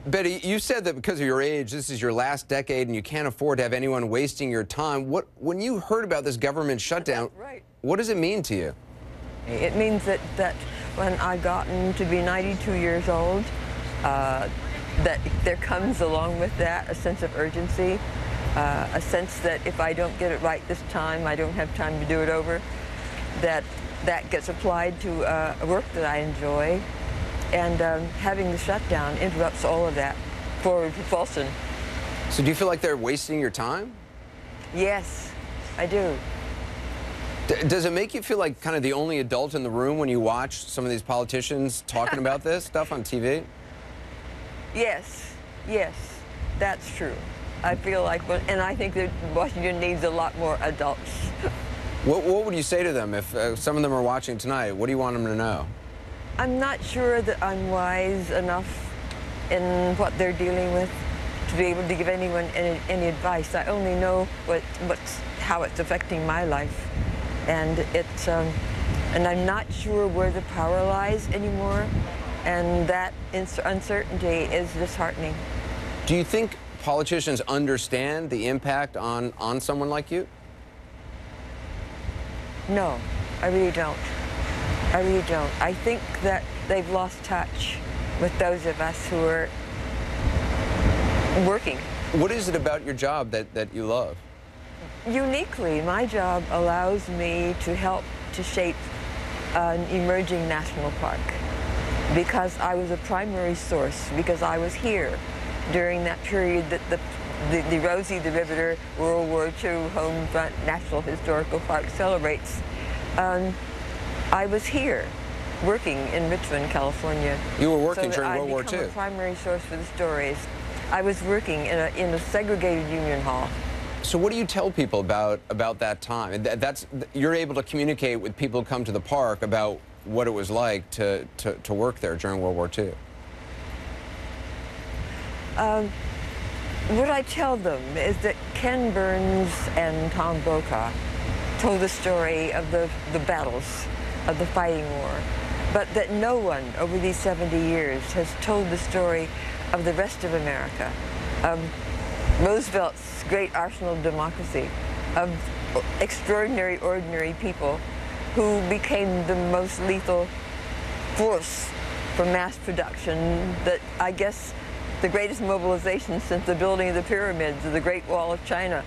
Betty, you said that because of your age, this is your last decade and you can't afford to have anyone wasting your time. When you heard about this government shutdown, right. What does it mean to you? It means that when I gotten to be 92 years old, that there comes along with that a sense of urgency, a sense that if I don't get it right this time, I don't have time to do it over, that gets applied to work that I enjoy. And having the shutdown interrupts all of that forward propulsion. So do you feel like they're wasting your time? Yes, I do. Does it make you feel like kind of the only adult in the room when you watch some of these politicians talking about this stuff on TV? Yes, yes, that's true. I feel like, and I think that Washington needs a lot more adults. What would you say to them if some of them are watching tonight? What do you want them to know? I'm not sure that I'm wise enough in what they're dealing with to be able to give anyone any advice. I only know how it's affecting my life, and and I'm not sure where the power lies anymore, and that uncertainty is disheartening. Do you think politicians understand the impact on someone like you? No, I really don't. I really don't. I think that they've lost touch with those of us who are working. What is it about your job that you love? Uniquely, my job allows me to help to shape an emerging national park because I was a primary source, because I was here during that period that the Rosie the Riveter World War II Home Front National Historical Park celebrates. I was here, working in Richmond, California. You were working so during World War II? I became a primary source for the stories. I was working in a segregated union hall. So what do you tell people about that time? You're able to communicate with people who come to the park about what it was like to work there during World War II. What I tell them is that Ken Burns and Tom Brokaw told the story of the battles of the fighting war, but that no one over these 70 years has told the story of the rest of America, of Roosevelt's great arsenal of democracy, of extraordinary, ordinary people who became the most lethal force for mass production, that I guess the greatest mobilization since the building of the pyramids or the Great Wall of China,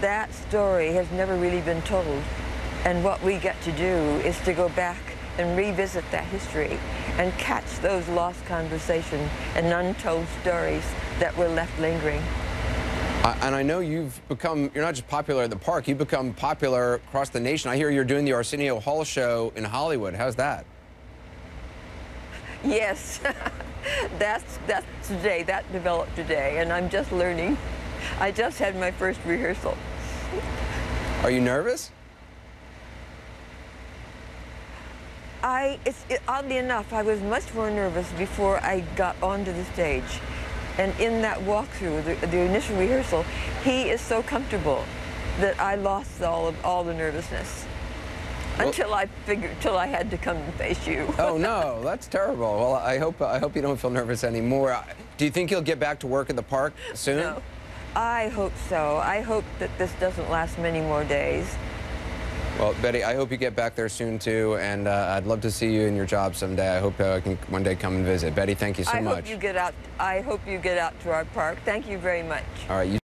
that story has never really been told. And what we get to do is to go back and revisit that history and catch those lost conversations and untold stories that were left lingering. And I know you're not just popular at the park, you've become popular across the nation. I hear you're doing the Arsenio Hall show in Hollywood. How's that? Yes, that's today, that developed today, and I'm just learning. I just had my first rehearsal. Are you nervous? Oddly enough, I was much more nervous before I got onto the stage. And in that walkthrough, the initial rehearsal, he is so comfortable that I lost all the nervousness. Well, until I had to come and face you. Oh no, that's terrible. Well, I hope you don't feel nervous anymore. Do you think you'll get back to work at the park soon? No, I hope so. I hope that this doesn't last many more days. Well, Betty, I hope you get back there soon, too, and I'd love to see you in your job someday. I hope I can one day come and visit. Betty, thank you so much. I hope you get out to our park. Thank you very much. All right.